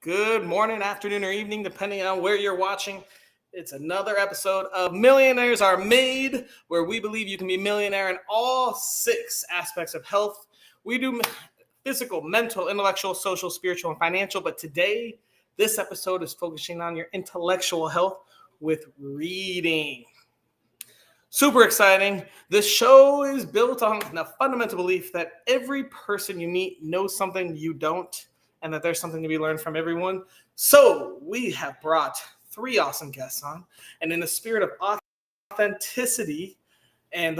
Good morning, afternoon, or evening, depending on where you're watching. It's another episode of Millionaires Are Made, where we believe you can be a millionaire in all 6 aspects of health. We do physical, mental, intellectual, social, spiritual, and financial. But today, this episode is focusing on your intellectual health with reading. Super exciting. This show is built on the fundamental belief that every person you meet knows something you don't, and that there's something to be learned from everyone. So we have brought 3 awesome guests on, and in the spirit of authenticity and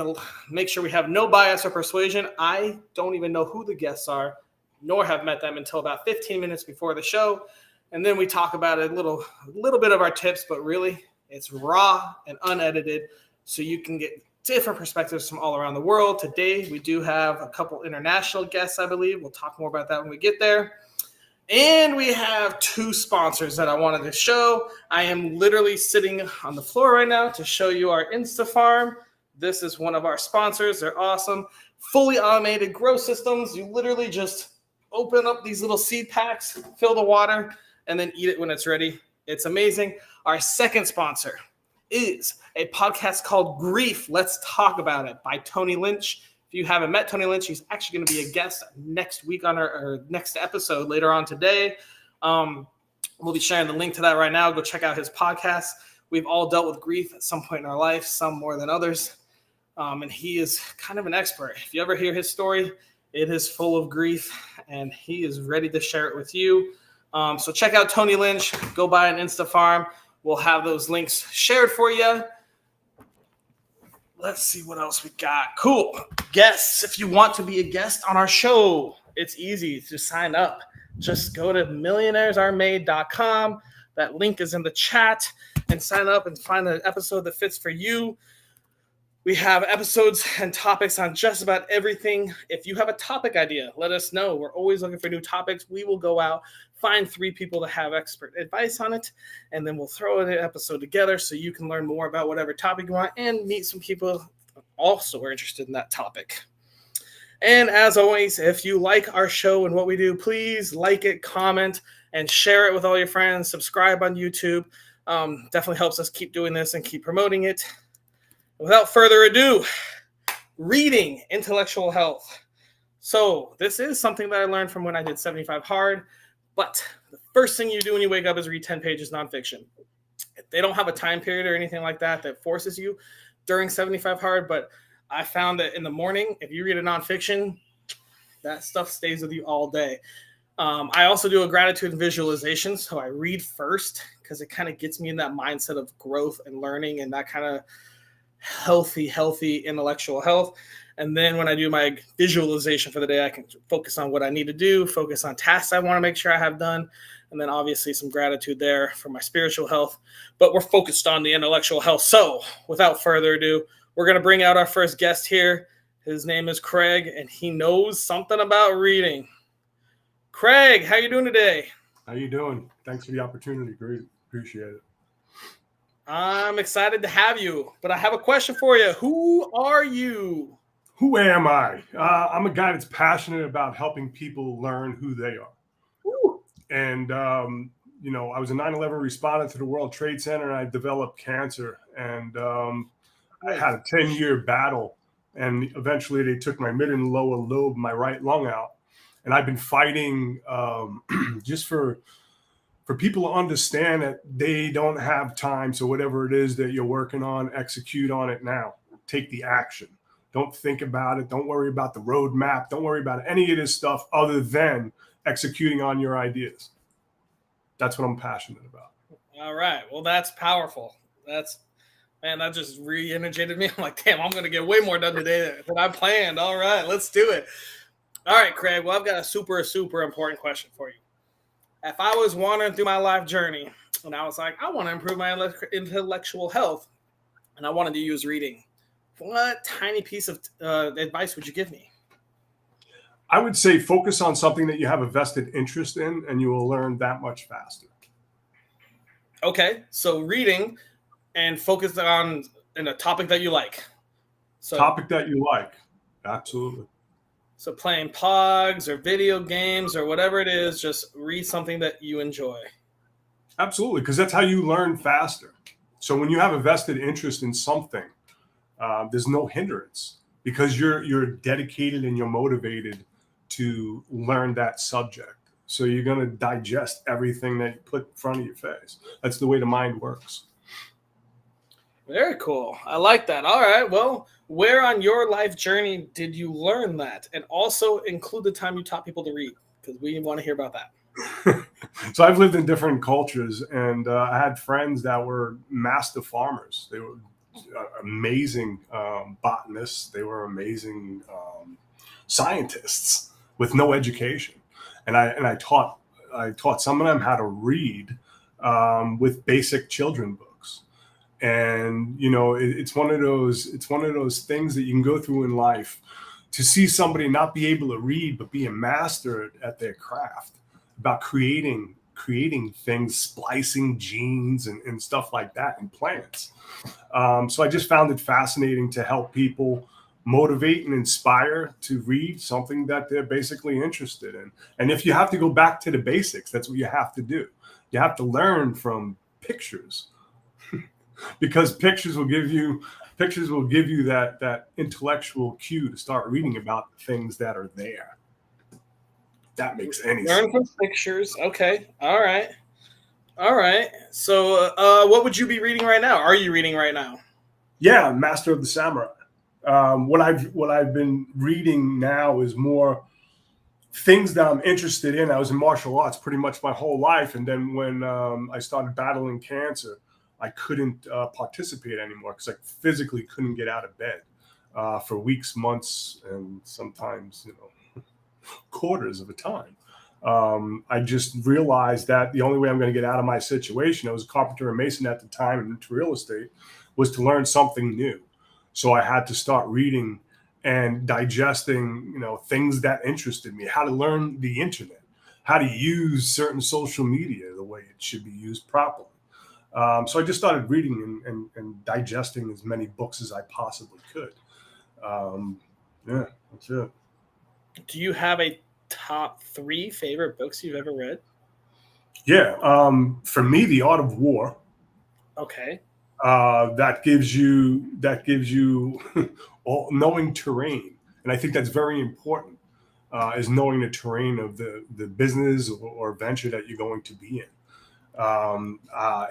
make sure we have no bias or persuasion, I don't even know who the guests are, nor have met them until about 15 minutes before the show. And then we talk about a little bit of our tips, but really it's raw and unedited, so you can get different perspectives from all around the world. Today, we do have a couple international guests, I believe. We'll talk more about that when we get there. And we have 2 sponsors that I wanted to show. I am literally sitting on the floor right now to show you our InstaFarm. This is one of our sponsors. They're awesome. Fully automated grow systems. You literally just open up these little seed packs, fill the water, and then eat it when it's ready. It's amazing. Our second sponsor is a podcast called Grief, Let's Talk About It by Tony Lynch. If you haven't met Tony Lynch, he's actually going to be a guest next week on our next episode later on today. We'll be sharing the link to that right now. Go check out his podcast. We've all dealt with grief at some point in our life, some more than others. And he is kind of an expert. If you ever hear his story, it is full of grief, and he is ready to share it with you. So check out Tony Lynch. Go buy an InstaFarm. We'll have those links shared for you. Let's see what else we got. Cool. Guests, if you want to be a guest on our show, it's easy to sign up. Just go to millionairesaremade.com. That link is in the chat, and sign up and find an episode that fits for you. We have episodes and topics on just about everything. If you have a topic idea, let us know. We're always looking for new topics. We will go out, find 3 people that have expert advice on it, and then we'll throw an episode together so you can learn more about whatever topic you want and meet some people also are interested in that topic. And as always, if you like our show and what we do, please like it, comment, and share it with all your friends. Subscribe on YouTube. Definitely helps us keep doing this and keep promoting it. Without further ado, reading, intellectual health. So this is something that I learned from when I did 75 Hard, but the first thing you do when you wake up is read 10 pages nonfiction. They don't have a time period or anything like that that forces you during 75 Hard, but I found that in the morning, if you read a nonfiction, that stuff stays with you all day. I also do a gratitude and visualization, so I read first because it kind of gets me in that mindset of growth and learning and that kind of healthy intellectual health. And then when I do my visualization for the day, I can focus on what I need to do, focus on tasks I want to make sure I have done, and then obviously some gratitude there for my spiritual health. But we're focused on the intellectual health. So without further ado, we're going to bring out our first guest here. His name is Craig, and he knows something about reading. Craig, how you doing today? How you doing? Thanks for the opportunity. Great. Appreciate it. I'm excited to have you, but I have a question for you. Who are you? Who am I? I'm a guy that's passionate about helping people learn who they are. Woo. And, I was a 9/11 respondent to the World Trade Center, and I developed cancer. And I had a 10-year battle. And eventually they took my mid and lower lobe, my right lung out. And I've been fighting just for people to understand that they don't have time. So whatever it is that you're working on, execute on it now. Take the action. Don't think about it. Don't worry about the roadmap. Don't worry about any of this stuff other than executing on your ideas. That's what I'm passionate about. All right. Well, that's powerful. That just re-energized me. I'm like, damn, I'm going to get way more done today than I planned. All right, let's do it. All right, Craig. Well, I've got a super important question for you. If I was wandering through my life journey and I was like, I want to improve my intellectual health and I wanted to use reading, what tiny piece of advice would you give me? I would say focus on something that you have a vested interest in, and you will learn that much faster. Okay, so reading and focus on a topic that you like. Topic that you like. Absolutely. So playing pogs or video games or whatever it is, just read something that you enjoy. Absolutely, because that's how you learn faster. So when you have a vested interest in something, there's no hindrance because you're dedicated and you're motivated to learn that subject. So you're going to digest everything that you put in front of your face. That's the way the mind works. Very cool. I like that. All right. Well, where on your life journey did you learn that? And also include the time you taught people to read because we want to hear about that. So I've lived in different cultures, and I had friends that were master farmers. They were amazing botanists. They were amazing scientists with no education, and I taught some of them how to read with basic children books. And it's one of those things that you can go through in life to see somebody not be able to read but be a master at their craft about creating things, splicing genes and stuff like that in plants. So I just found it fascinating to help people motivate and inspire to read something that they're basically interested in. And if you have to go back to the basics, that's what you have to do. You have to learn from pictures because pictures will give you that intellectual cue to start reading about the things that are there. That makes any sense. Learn from pictures. Okay. All right. All right. So, what would you be reading right now? Are you reading right now? Yeah, Master of the Samurai. What I've been reading now is more things that I'm interested in. I was in martial arts pretty much my whole life, and then when I started battling cancer, I couldn't participate anymore because I physically couldn't get out of bed for weeks, months, and sometimes quarters of a time. I just realized that the only way I'm going to get out of my situation, I was a carpenter and mason at the time and into real estate, was to learn something new. So I had to start reading and digesting, things that interested me, how to learn the internet, how to use certain social media the way it should be used properly. So I just started reading and digesting as many books as I possibly could. Yeah, that's it. Do you have a top three favorite books you've ever read? Yeah, for me, The Art of War. Okay. That gives you all, knowing terrain, and I think that's very important. Is knowing the terrain of the business or venture that you're going to be in.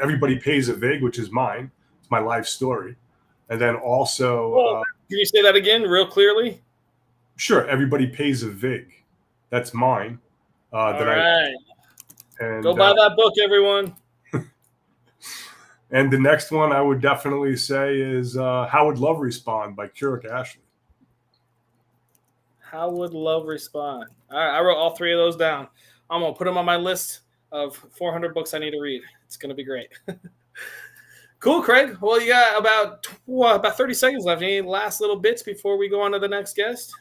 Everybody pays a vig, which is mine. It's my life story, and then also, Well, can you say that again, real clearly? sure, everybody pays a vig. That's mine. All That I right. Go and buy that book, everyone. and the next one I would definitely say is How Would Love Respond by Keurig Ashley. How would love respond? All right, I wrote all three of those down. I'm gonna put them on my list of 400 books I need to read. It's gonna be great. Cool, Craig. Well, you got about 30 seconds left. Any last little bits before we go on to the next guest?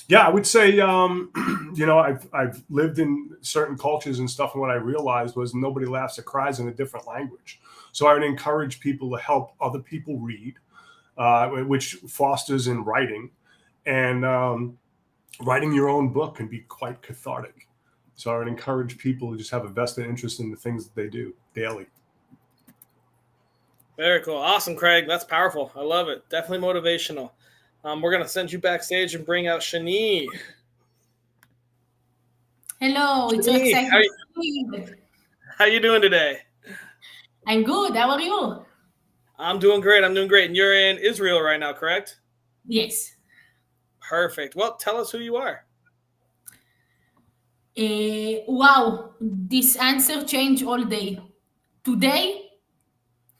Yeah, I would say, I've lived in certain cultures and stuff, and what I realized was nobody laughs or cries in a different language. So I would encourage people to help other people read, which fosters in writing, and writing your own book can be quite cathartic. So I would encourage people to just have a vested interest in the things that they do daily. Very cool. Awesome, Craig. That's powerful. I love it. Definitely motivational. We're going to send you backstage and bring out Shani. Hello, it's so Shani, exciting to see you. how you doing today? I'm good. How are you? I'm doing great. And you're in Israel right now, correct? Yes. Perfect. Well, tell us who you are. Wow, this answer changed all day. Today,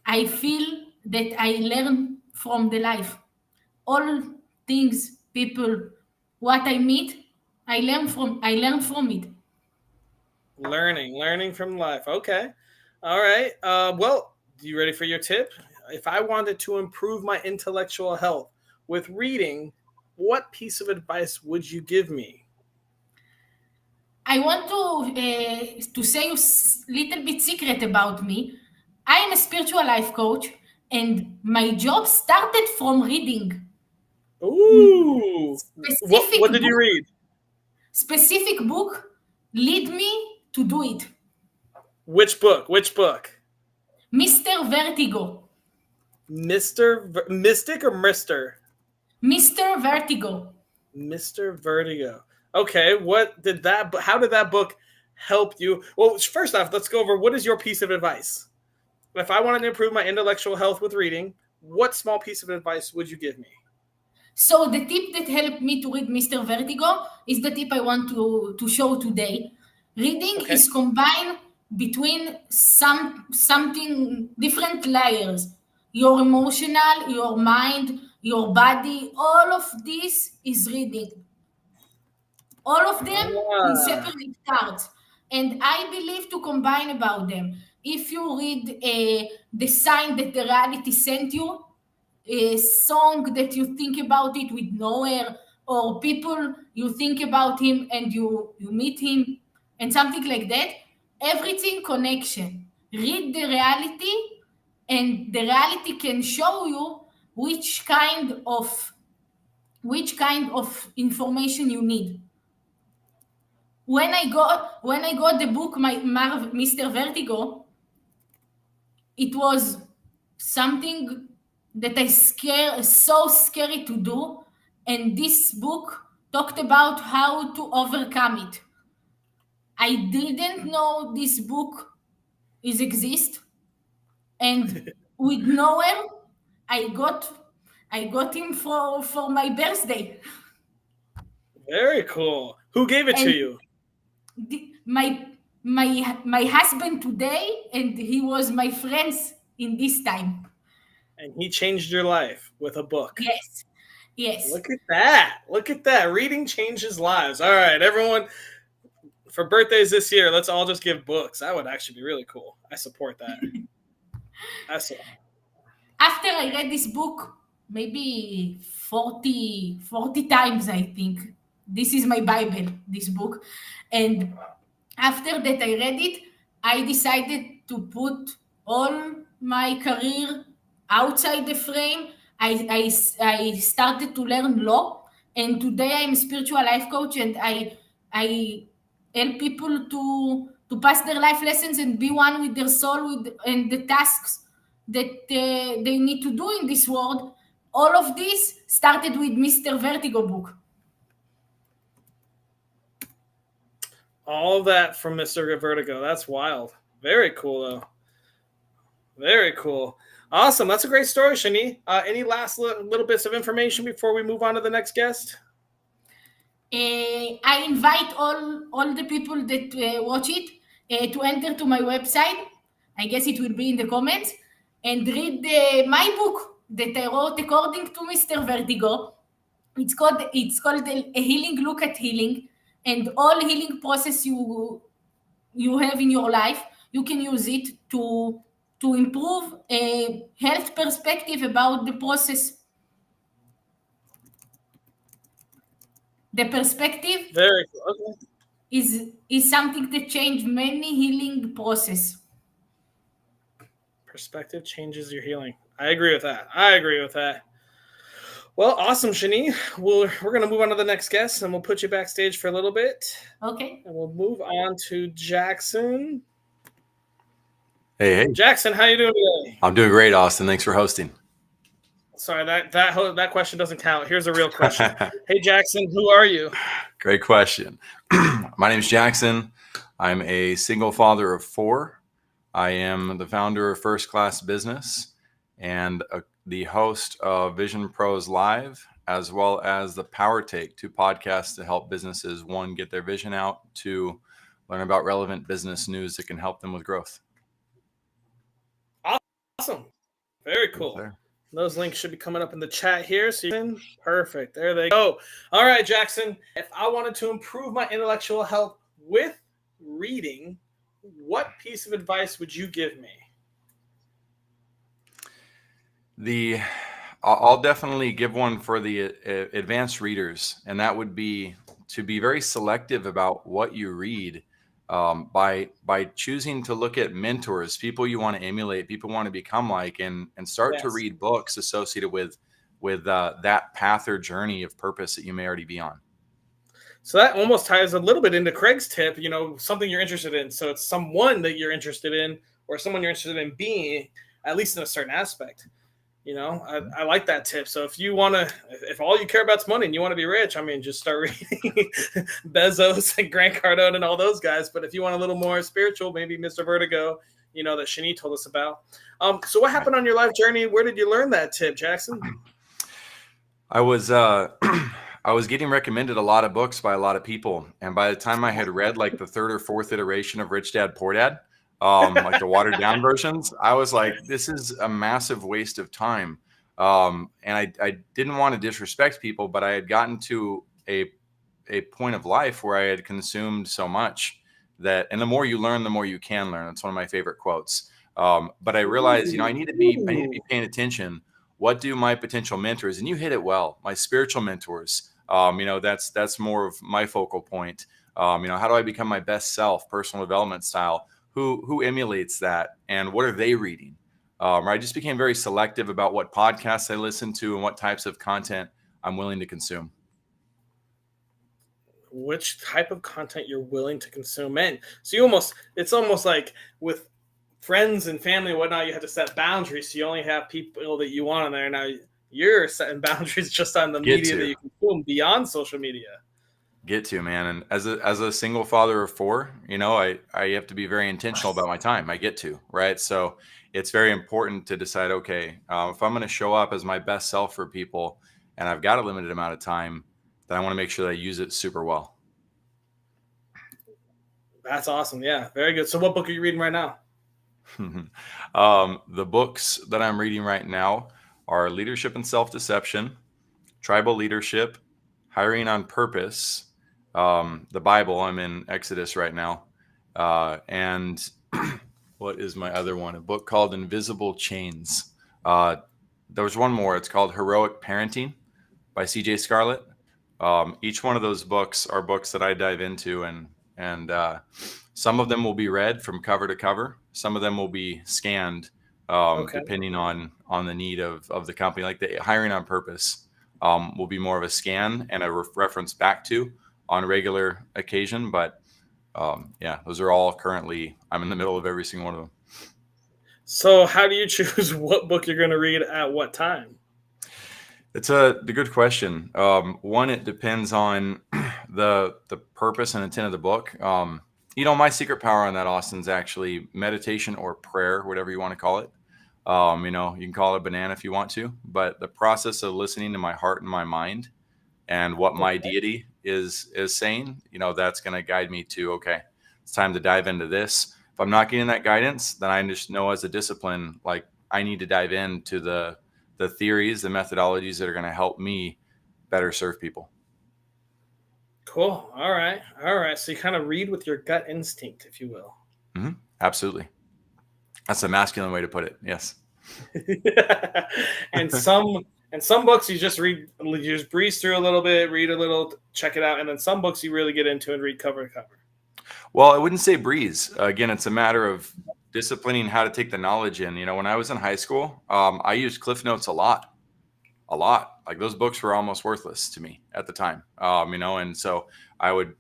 I feel that I learn from the life. All things, people, what I meet, I learn from it. Learning from life. Okay. All right. Well, you ready for your tip? If I wanted to improve my intellectual health with reading, what piece of advice would you give me? I want to say you little bit secret about me. I am a spiritual life coach, and my job started from reading Ooh. What specific did you book. read? specific book lead me to do it. Which book? Which book? Mr. Vertigo. Mystic or Mister? Mr. Vertigo. Mr. Vertigo. Okay, how did that book help you? Well, first off, let's go over what is your piece of advice? If I wanted to improve my intellectual health with reading, what small piece of advice would you give me? So the tip that helped me to read Mr. Vertigo is the tip I want to show today. Reading Okay. is combined between something different layers. Your emotional, your mind, your body, all of this is reading. All of them in separate parts. And I believe to combine about them. If you read the sign that the reality sent you, a song that you think about it with nowhere, or people you think about him and you meet him, and something like that, everything connection. Read the reality, and the reality can show you which kind of information you need. When I got the book, Mr. Vertigo, it was something that so scary to do, and this book talked about how to overcome it. I didn't know this book is exist, and with nowhere, I got him for my birthday. Very cool. Who gave it to And you? My husband today, and he was my friends in this time. And he changed your life with a book. Yes. Look at that. Look at that. Reading changes lives. All right, everyone. For birthdays this year, let's all just give books. That would actually be really cool. I support that. After I read this book, maybe 40 times, I think. This is my Bible, this book. And after that I read it, I decided to put all my career outside the frame. I started to learn law, and today I'm a spiritual life coach, and I help people to pass their life lessons and be one with their soul and the tasks that they need to do in this world. All of this started with Mr. Vertigo book. All of that from Mr. Vertigo. That's wild. Very cool, though. Very cool. Awesome. That's a great story, Shani. Any last little bits of information before we move on to the next guest? I invite all the people that watch it to enter to my website. I guess it will be in the comments, and read my book that I wrote according to Mr. Vertigo. It's called A Healing Look at Healing, and all healing process you have in your life, you can use it to improve a health perspective about the process. The perspective Very cool. Okay. is something that changed many healing process. Perspective changes your healing. I agree with that. Well, awesome, Shani. We're going to move on to the next guest, and we'll put you backstage for a little bit. Okay. And we'll move on to Jackson. Hey. Jackson, how you doing today? I'm doing great, Austin. Thanks for hosting. Sorry, that question doesn't count. Here's a real question. Hey, Jackson, who are you? Great question. My name is Jackson. I'm a single father of 4. I am the founder of First Class Business and the host of Vision Pros Live, as well as the Power Take, 2 podcasts to help businesses, 1, get their vision out, 2, learn about relevant business news that can help them with growth. Awesome. Very cool. Those links should be coming up in the chat here. Perfect. There they go. All right, Jackson. If I wanted to improve my intellectual health with reading, what piece of advice would you give me? I'll definitely give one for the advanced readers, and that would be to be very selective about what you read. By choosing to look at mentors, people you want to emulate, people want to become like, and start to read books associated with that path or journey of purpose that you may already be on. So that almost ties a little bit into Craig's tip, something you're interested in. So it's someone that you're interested in or someone you're interested in being, at least in a certain aspect. I like that tip. So if all you care about is money and you want to be rich, just start reading Bezos and Grant Cardone and all those guys. But if you want a little more spiritual, maybe Mr. Vertigo, that Shani told us about. So what happened on your life journey? Where did you learn that tip, Jackson? I was I was getting recommended a lot of books by a lot of people, and by the time I had read like the third or fourth iteration of Rich Dad Poor Dad, like the watered down versions, I was like, this is a massive waste of time. And I didn't want to disrespect people, but I had gotten to a point of life where I had consumed so much and the more you learn, the more you can learn. It's one of my favorite quotes. But I realized, I need to be paying attention. What do my potential mentors, and you hit it well, my spiritual mentors, that's more of my focal point. How do I become my best self, personal development style? Who emulates that, and what are they reading? I just became very selective about what podcasts I listen to and what types of content I'm willing to consume. Which type of content you're willing to consume in. So it's almost like with friends and family and whatnot, you have to set boundaries. So you only have people that you want on there. Now you're setting boundaries just on the media that you consume beyond social media. Man. And as a single father of 4, I have to be very intentional about my time. Right. So it's very important to decide, okay, if I'm going to show up as my best self for people and I've got a limited amount of time, then I want to make sure that I use it super well. That's awesome. Yeah, very good. So what book are you reading right now? The books that I'm reading right now are Leadership and Self-Deception, Tribal Leadership, Hiring on Purpose, the Bible. I'm in Exodus right now. And what is my other one? A book called Invisible Chains. There was one more. It's called Heroic Parenting by C.J. Scarlett. Each one of those books are books that I dive into, and some of them will be read from cover to cover. Some of them will be scanned, depending on the need of the company. Like the Hiring on Purpose will be more of a scan and a reference back to on regular occasion. But those are all currently, I'm in the middle of every single one of them. So how do you choose what book you're going to read at what time? It's a good question. One, it depends on the purpose and intent of the book. My secret power on that, Austin, is actually meditation or prayer, whatever you want to call it. You can call it a banana if you want to, but the process of listening to my heart and my mind and what my deity is saying, that's going to guide me to, okay, it's time to dive into this. If I'm not getting that guidance, then I just know as a discipline, like I need to dive into the theories, the methodologies that are going to help me better serve people. Cool. All right. So you kind of read with your gut instinct, if you will. Mm-hmm. Absolutely. That's a masculine way to put it. Yes. And some books you just breeze through a little bit, read a little, check it out. And then some books you really get into and read cover to cover. Well, I wouldn't say breeze. Again, it's a matter of disciplining how to take the knowledge in. When I was in high school, I used Cliff Notes a lot. Like those books were almost worthless to me at the time. And so I would,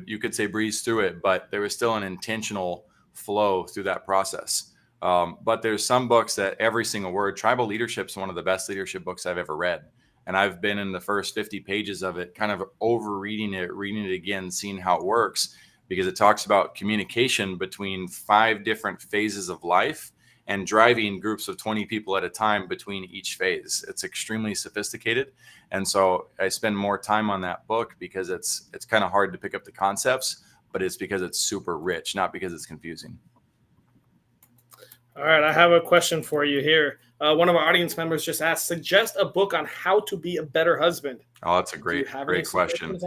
you could say breeze through it, but there was still an intentional flow through that process. But there's some books that every single word, Tribal Leadership is one of the best leadership books I've ever read. And I've been in the first 50 pages of it, kind of reading it again, seeing how it works, because it talks about communication between 5 different phases of life and driving groups of 20 people at a time between each phase. It's extremely sophisticated. And so I spend more time on that book because it's kind of hard to pick up the concepts, but it's because it's super rich, not because it's confusing. All right, I have a question for you here. One of our audience members just asked, suggest a book on how to be a better husband. Oh, that's a great question.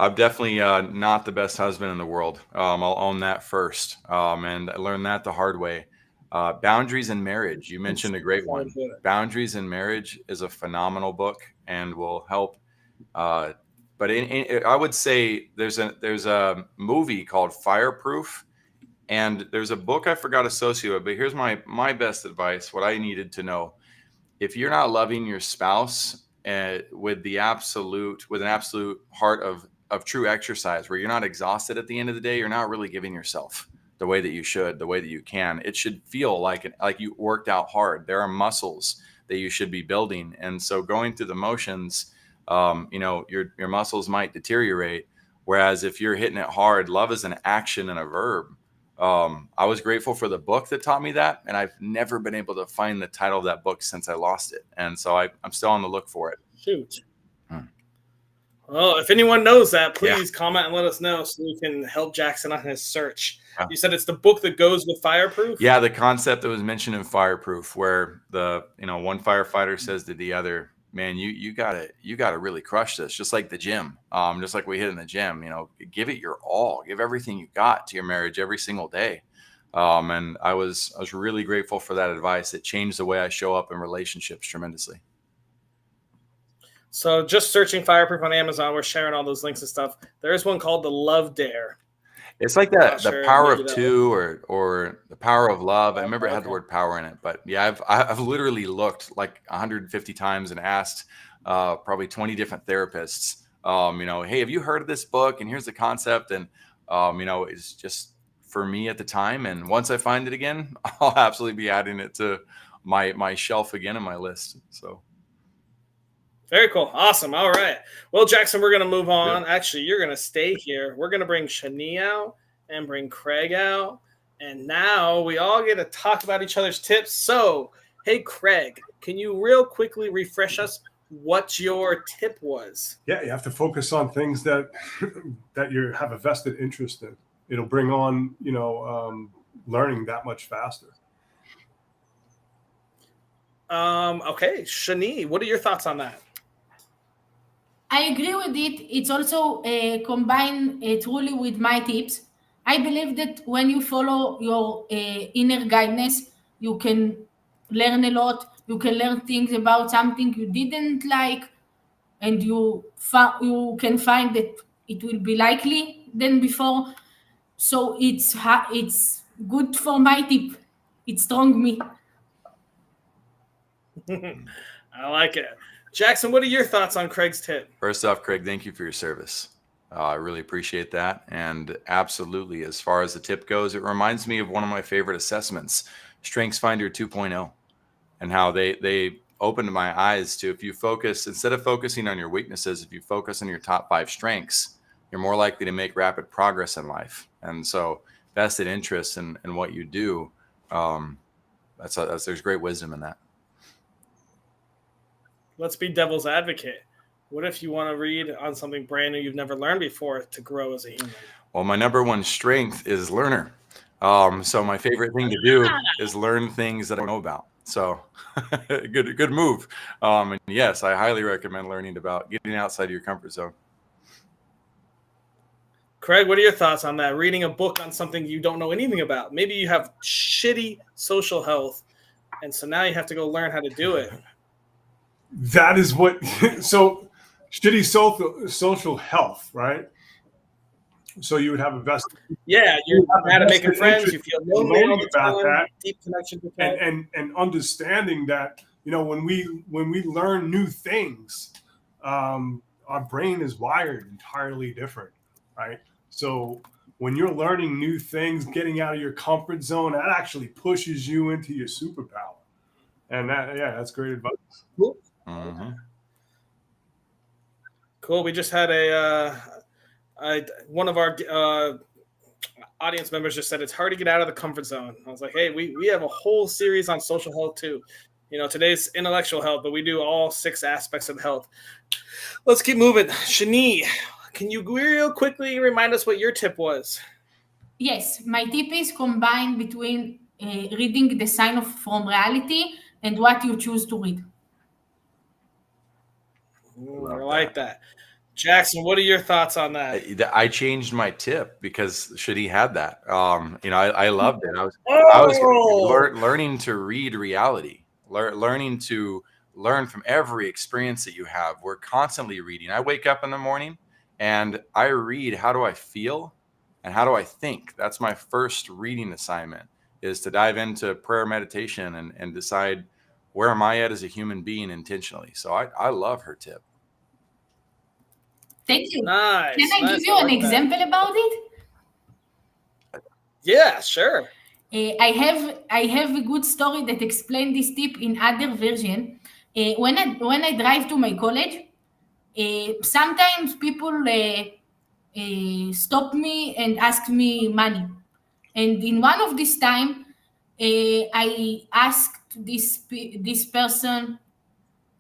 I'm definitely not the best husband in the world. I'll own that first. And I learned that the hard way. Boundaries in Marriage. You mentioned a great one. Boundaries in Marriage is a phenomenal book and will help. But I would say there's a movie called Fireproof. And there's a book I forgot associated with, but here's my best advice, what I needed to know. If you're not loving your spouse with an absolute heart of of true exercise where you're not exhausted at the end of the day. You're not really giving yourself the way that you should, the way that you can. It should feel like you worked out hard. There are muscles that you should be building. And so going through the motions, your muscles might deteriorate. Whereas if you're hitting it hard, love is an action and a verb. I was grateful for the book that taught me that. And I've never been able to find the title of that book since I lost it. And so I'm still on the look for it. Shoot. Well, if anyone knows that, Yeah. please comment and let us know so we can help Jackson on his search. Yeah. You said it's the book that goes with Fireproof? Yeah, the concept that was mentioned in Fireproof, where one firefighter says to the other, man, you gotta really crush this, just like the gym, just like we hit in the gym. Give it your all, give everything you got to your marriage every single day. And I was really grateful for that advice. It changed the way I show up in relationships tremendously. So just searching Fireproof on Amazon, we're sharing all those links and stuff. There is one called The Love Dare. It's like that, the sure, power maybe of that two or the power of love. I remember it had the Okay. word power in it, but yeah, I've literally looked like 150 times and asked probably 20 different therapists, hey, have you heard of this book? And here's the concept. And, it's just for me at the time. And once I find it again, I'll absolutely be adding it to my shelf again in my list. So. Very cool. Awesome. All right. Well, Jackson, we're going to move on. Good. Actually, you're going to stay here. We're going to bring Shani out and bring Craig out. And now we all get to talk about each other's tips. So, hey, Craig, can you real quickly refresh us what your tip was? Yeah, you have to focus on things that you have a vested interest in. It'll bring on, learning that much faster. Okay, Shani, what are your thoughts on that? I agree with it. It's also combined truly with my tips. I believe that when you follow your inner guidance, you can learn a lot. You can learn things about something you didn't like, and you can find that it will be likely than before. So it's good for my tip. It strong me. I like it. Jackson, what are your thoughts on Craig's tip? First off, Craig, thank you for your service. I really appreciate that. And absolutely, as far as the tip goes, it reminds me of one of my favorite assessments, StrengthsFinder 2.0, and how they opened my eyes to, if you focus, instead of focusing on your weaknesses, if you focus on your top 5 strengths, you're more likely to make rapid progress in life. And so vested interest in what you do, there's great wisdom in that. Let's be devil's advocate. What if you want to read on something brand new you've never learned before to grow as a human? Well, my number one strength is learner. So my favorite thing to do is learn things that I know about. So good move. And yes, I highly recommend learning about getting outside your comfort zone. Craig, what are your thoughts on that? Reading a book on something you don't know anything about. Maybe you have shitty social health, and so now you have to go learn how to do it. That is what, so shitty social health, right? So you would have a vested. Yeah, you're bad at making friends. You feel lonely all the about time. that. Deep connection to friends. And understanding that, when we learn new things, our brain is wired entirely different, right? So when you're learning new things, getting out of your comfort zone, that actually pushes you into your superpower. And that's great advice. Cool. Mm-hmm. Cool. We just had one of our audience members just said it's hard to get out of the comfort zone. I was like, hey, we have a whole series on social health too. Today's intellectual health, but we do all 6 aspects of health. Let's keep moving. Shani, can you real quickly remind us what your tip was? Yes, my tip is combined between reading the sign from reality and what you choose to read. I like that. Jackson, what are your thoughts on that? I changed my tip because Shadi had that. I loved it. I was learning to read reality, learning to learn from every experience that you have. We're constantly reading. I wake up in the morning and I read, how do I feel and how do I think? That's my first reading assignment, is to dive into prayer meditation and decide, where am I at as a human being intentionally? So I love her tip. Thank you. Nice. Can I give nice. you I an like that. example about it? Yeah, sure. I have a good story that explains this tip in other version. When I drive to my college, sometimes people stop me and ask me money. And in one of this time, I asked this person,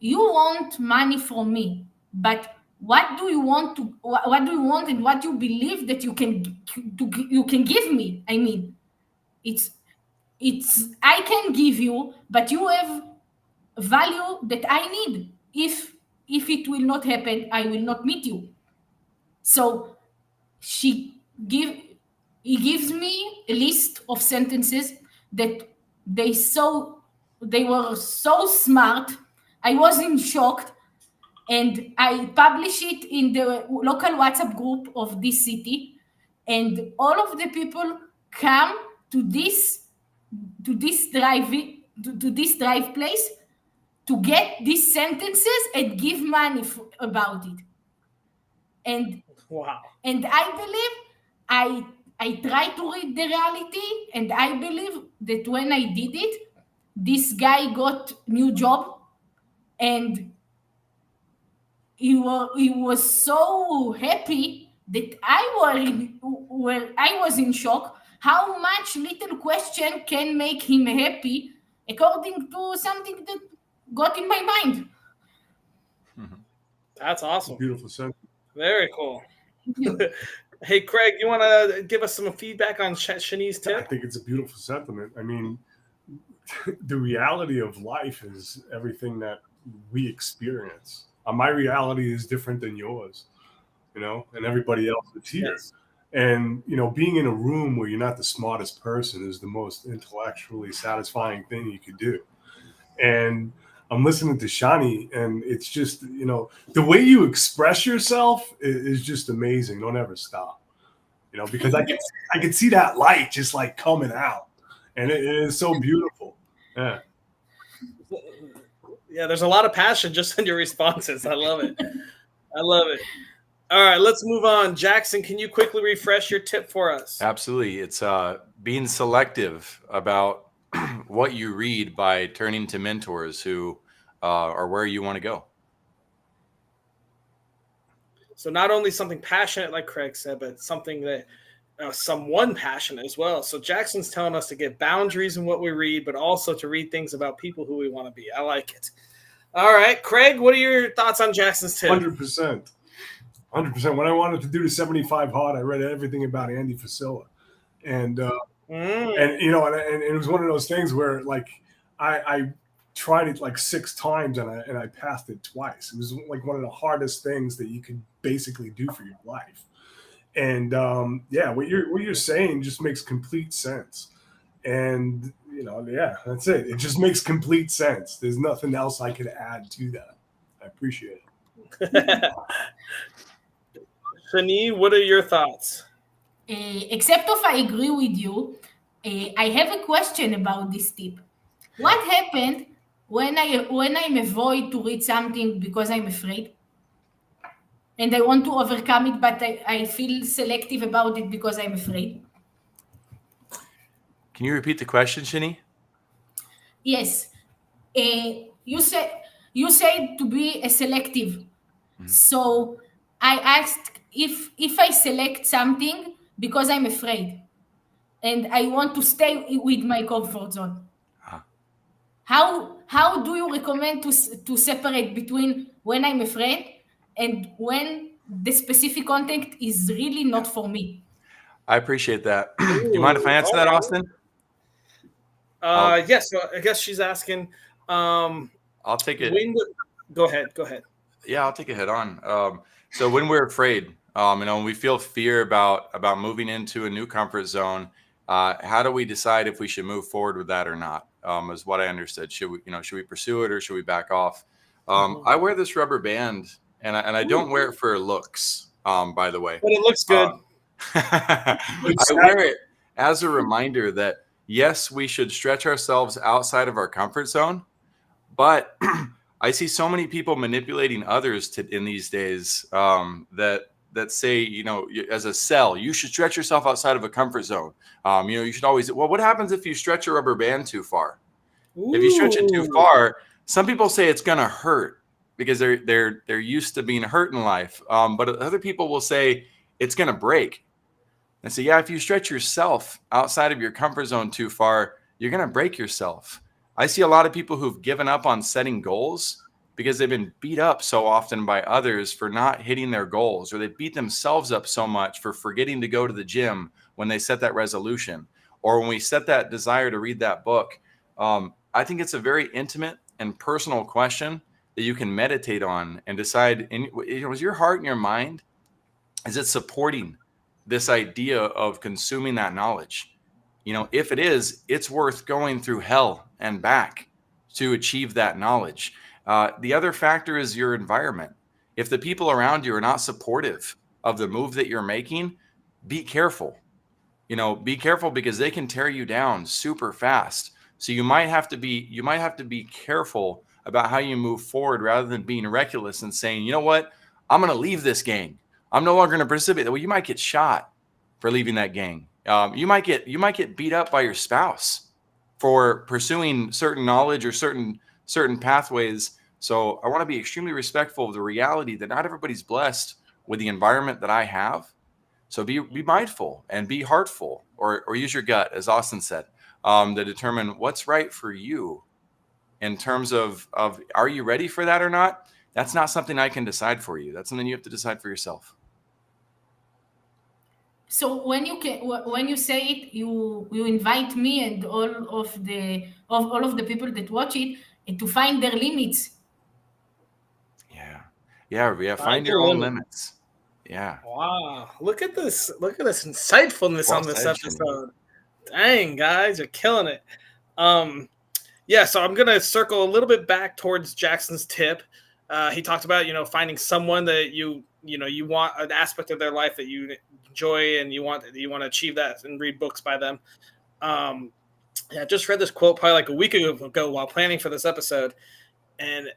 "You want money from me, but what do you want to? What do you want, and what you believe that you can give me? I mean, it's I can give you, but you have value that I need. If it will not happen, I will not meet you." So she give he gives me a list of sentences that they were so smart. I was in shock, and I publish it in the local WhatsApp group of this city, and all of the people come to this drive place to get these sentences and give money about it. And Wow. I believe I try to read the reality, and I believe that when I did it, this guy got new job, and he was so happy that I was in shock how much little question can make him happy according to something that got in my mind. That's awesome. Beautiful sentence. Very cool. Thank you. Hey, Craig, you want to give us some feedback on Shani's I tip? think it's a beautiful sentiment. I mean, the reality of life is everything that we experience. My reality is different than yours, and everybody else that's here. Yes. And, being in a room where you're not the smartest person is the most intellectually satisfying thing you could do. And I'm listening to Shani, and it's just, the way you express yourself is just amazing. Don't ever stop, because I can see that light just like coming out, and it is so beautiful. Yeah. Yeah, there's a lot of passion just in your responses. I love it. I love it. All right, let's move on. Jackson, can you quickly refresh your tip for us? Absolutely. It's being selective about what you read by turning to mentors who are where you want to go. So not only something passionate, like Craig said, but something that someone passionate as well. So Jackson's telling us to get boundaries in what we read, but also to read things about people who we want to be. I like it. All right, Craig, what are your thoughts on Jackson's tip? 100%. 100%. When I wanted to do the 75 hard, I read everything about Andy Frisella. And it was one of those things where like I tried it like 6 times and I passed it twice. It was like one of the hardest things that you could basically do for your life. And what you're saying just makes complete sense. And that's it. It just makes complete sense. There's nothing else I could add to that. I appreciate it. Shani, what are your thoughts? Except if I agree with you, I have a question about this tip. What happened when I'm avoid to read something because I'm afraid? And I want to overcome it, but I feel selective about it because I'm afraid. Can you repeat the question, Shani? Yes. You said to be a selective. Mm-hmm. So I asked if I select something because I'm afraid and I want to stay with my comfort zone. How do you recommend to separate between when I'm afraid and when the specific content is really not for me? I appreciate that. Do you mind if I answer that, Austin? Yes. So I guess she's asking. I'll take it. Go ahead. Yeah, I'll take it head on. So when we're afraid, when we feel fear about moving into a new comfort zone, how do we decide if we should move forward with that or not? Is what I understood. Should we pursue it or should we back off? I wear this rubber band, and I don't wear it for looks. By the way, but it looks good. I wear it as a reminder that yes, we should stretch ourselves outside of our comfort zone, but I see so many people manipulating others in these days that say, as a cell, you should stretch yourself outside of a comfort zone. You should always. Well, what happens if you stretch a rubber band too far? If you stretch it too Ooh. far, some people say it's going to hurt because they're used to being hurt in life. But other people will say it's going to break. And so, yeah, if you stretch yourself outside of your comfort zone too far, you're going to break yourself. I see a lot of people who've given up on setting goals because they've been beat up so often by others for not hitting their goals, or they beat themselves up so much for forgetting to go to the gym when they set that resolution, or when we set that desire to read that book. I think it's a very intimate and personal question that you can meditate on and decide, is your heart and your mind, is it supporting this idea of consuming that knowledge? If it is, it's worth going through hell and back to achieve that knowledge. The other factor is your environment. If the people around you are not supportive of the move that you're making, be careful. Be careful, because they can tear you down super fast. So you might have to be careful about how you move forward, rather than being reckless and saying, you know what, I'm going to leave this gang. I'm no longer going to participate. Well, you might get shot for leaving that gang. You might get beat up by your spouse for pursuing certain knowledge or certain pathways. So I want to be extremely respectful of the reality that not everybody's blessed with the environment that I have. So be mindful and be heartful, or use your gut, as Austin said, to determine what's right for you in terms of are you ready for that or not? That's not something I can decide for you. That's something you have to decide for yourself. So when you say it, you invite me and all of the people that watch it to find their limits. Yeah. Find your own limits. Yeah. Wow. Look at this insightfulness Well on this said, episode. Dang, guys, you're killing it. Yeah, so I'm gonna circle a little bit back towards Jackson's tip. He talked about, finding someone that you want, an aspect of their life that you enjoy, and you want to achieve that and read books by them. Yeah, I just read this quote probably like a week ago while planning for this episode, and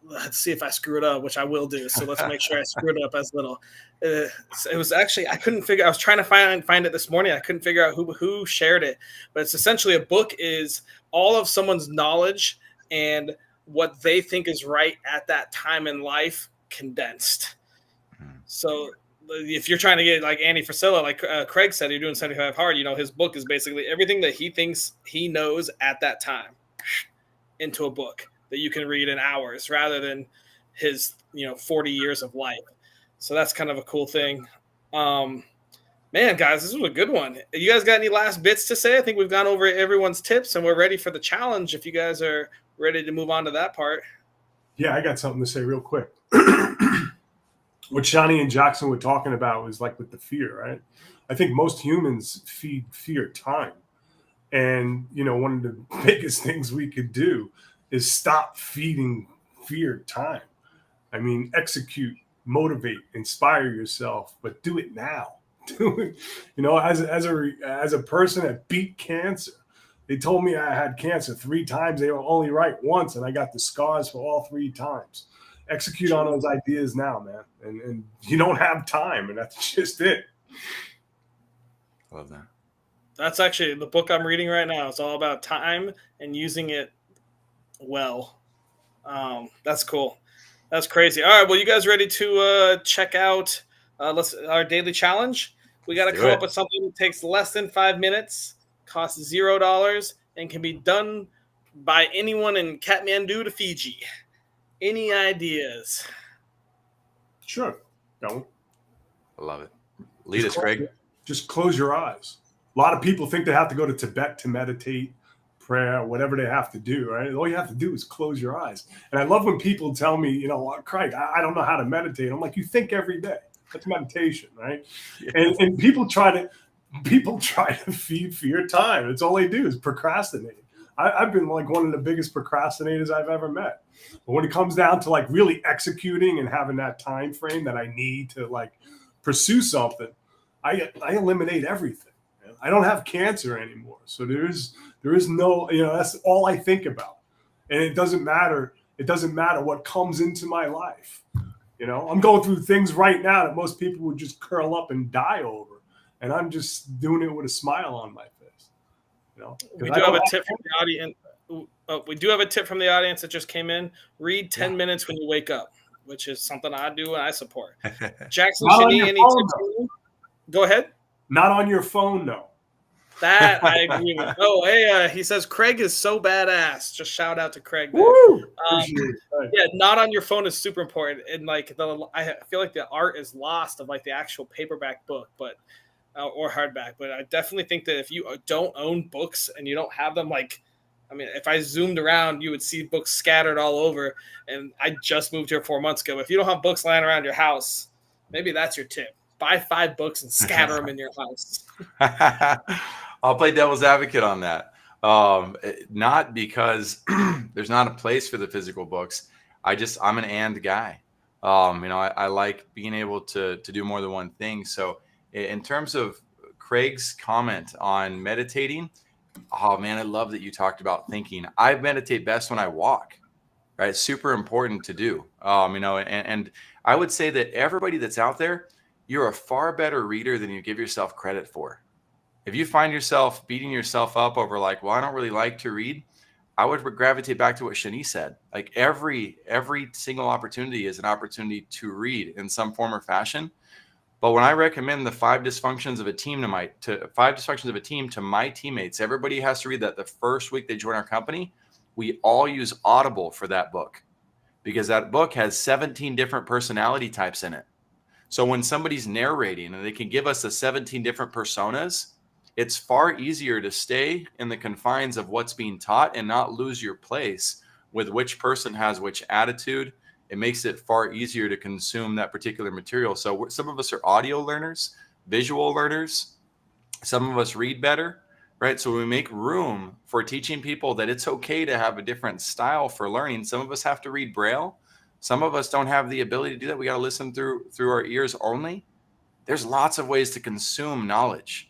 let's see if I screw it up, which I will do. So let's make sure I screw it up as little. It was actually, I couldn't figure. I was trying to find it this morning. I couldn't figure out who shared it, but it's essentially, a book is all of someone's knowledge and what they think is right at that time in life condensed. So if you're trying to get like Andy Frisella, like Craig said, you're doing 75 hard, his book is basically everything that he thinks he knows at that time into a book that you can read in hours, rather than his 40 years of life. So that's kind of a cool thing. Man, guys, this was a good one. You guys got any last bits to say? I think we've gone over everyone's tips and we're ready for the challenge, if you guys are ready to move on to that part. Yeah, I got something to say real quick. What Shani and Jackson were talking about was like with the fear, right? I think most humans feed fear time. And, one of the biggest things we could do is stop feeding fear time. I mean, execute, motivate, inspire yourself, but do it now. Do it, as a person that beat cancer. They told me I had cancer 3 times. They were only right once, and I got the scars for all 3 times. Execute on those ideas now, man. And you don't have time, and that's just it. Love that. That's actually the book I'm reading right now. It's all about time and using it well. That's cool. That's crazy. All right, well, you guys ready to check out our daily challenge? We got to come up with something that takes less than 5 minutes, costs $0, and can be done by anyone in Kathmandu to Fiji. Any ideas? Sure. Don't. I love it. Lead us, Craig. Just close your eyes. A lot of people think they have to go to Tibet to meditate, prayer, whatever they have to do, right? All you have to do is close your eyes. And I love when people tell me, Craig, I don't know how to meditate. I'm like, you think every day. That's meditation, right? Yeah. And people try to feed fear time. It's all they do is procrastinate. I've been like one of the biggest procrastinators I've ever met. But when it comes down to like really executing and having that time frame that I need to like pursue something, I eliminate everything. I don't have cancer anymore. So there is no, that's all I think about. And it doesn't matter It doesn't matter what comes into my life. You know, I'm going through things right now that most people would just curl up and die over. And I'm just doing it with a smile on my face. You know, we do have a tip from the audience. We do have a tip from the audience that just came in. Read 10 minutes when you wake up, which is something I do and I support. Jackson, Shani, any tips? Go ahead. Not on your phone, though. That I agree with. Oh, hey, he says Craig is so badass. Just shout out to Craig. Woo! Yeah, not on your phone is super important. And like I feel like the art is lost of like the actual paperback book, but or hardback. But I definitely think that if you don't own books and you don't have them, like, I mean, if I zoomed around, you would see books scattered all over. And I just moved here 4 months ago. If you don't have books lying around your house, maybe that's your tip. Buy 5 books and scatter them in your house. I'll play devil's advocate on that. Not because there's not a place for the physical books. I'm an and guy. I like being able to do more than one thing. So in terms of Craig's comment on meditating, oh man, I love that you talked about thinking. I meditate best when I walk, right? It's super important to do. And I would say that everybody that's out there, you're a far better reader than you give yourself credit for. If you find yourself beating yourself up over like, well, I don't really like to read, I would gravitate back to what Shani said. Like every single opportunity is an opportunity to read in some form or fashion. But when I recommend the 5 dysfunctions of a team to my teammates, everybody has to read that the first week they join our company. We all use Audible for that book because that book has 17 different personality types in it. So when somebody's narrating and they can give us the 17 different personas, it's far easier to stay in the confines of what's being taught and not lose your place with which person has which attitude. It makes it far easier to consume that particular material. So some of us are audio learners, visual learners. Some of us read better, right? So we make room for teaching people that it's okay to have a different style for learning. Some of us have to read Braille. Some of us don't have the ability to do that. We got to listen through our ears only. There's lots of ways to consume knowledge.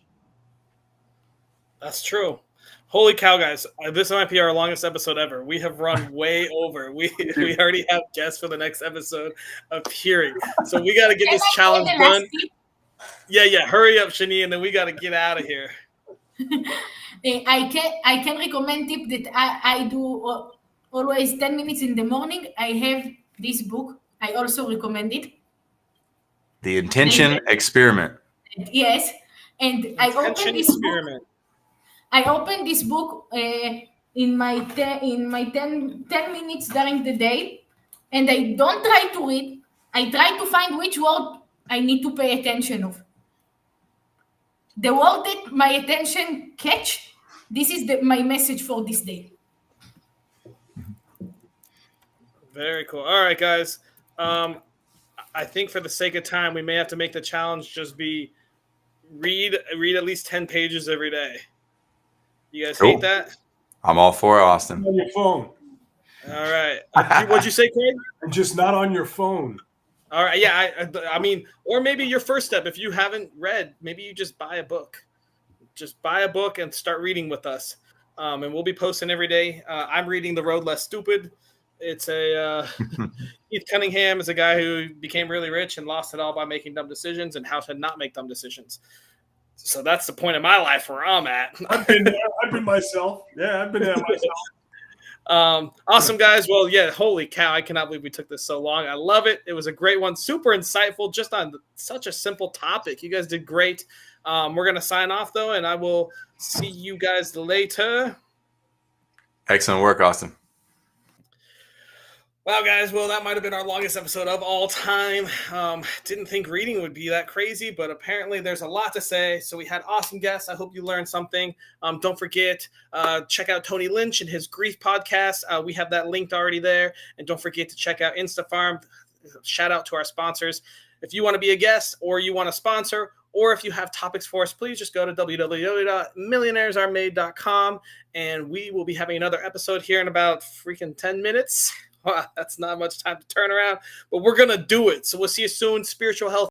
That's true. Holy cow, guys. This might be our longest episode ever. We have run way over. We already have guests for the next episode of hearing. So we got to get this challenge done. Yeah. Hurry up, Shani, and then we got to get out of here. I can recommend tip that I do always 10 minutes in the morning. I have this book. I also recommend it. The Intention Experiment. Yes. And I opened this book. I opened this book in my 10 minutes during the day, and I don't try to read. I try to find which word I need to pay attention of. The word that my attention catch, this is my message for this day. Very cool. All right, guys. I think for the sake of time, we may have to make the challenge just be read at least 10 pages every day. You guys hate that? I'm all for it, Austin. On your phone. All right. What'd you say, Craig? And just not on your phone. All right. Yeah. I mean, or maybe your first step, if you haven't read, maybe you just buy a book. Just buy a book and start reading with us. And we'll be posting every day. I'm reading The Road Less Stupid. It's a Keith Cunningham is a guy who became really rich and lost it all by making dumb decisions and how to not make dumb decisions. So that's the point of my life where I'm at. I've been there. I've been myself. Yeah, I've been there myself. Awesome, guys. Well, yeah, holy cow. I cannot believe we took this so long. I love it. It was a great one. Super insightful, just on such a simple topic. You guys did great. We're going to sign off, though, and I will see you guys later. Excellent work, Austin. Wow, guys. Well, that might have been our longest episode of all time. Didn't think reading would be that crazy, but apparently there's a lot to say. So we had awesome guests. I hope you learned something. Don't forget, check out Tony Lynch and his Grief podcast. We have that linked already there. And don't forget to check out InstaFarm. Shout out to our sponsors. If you want to be a guest or you want to sponsor, or if you have topics for us, please just go to www.millionairesaremade.com. And we will be having another episode here in about freaking 10 minutes. Wow, that's not much time to turn around, but we're going to do it. So we'll see you soon. Spiritual health.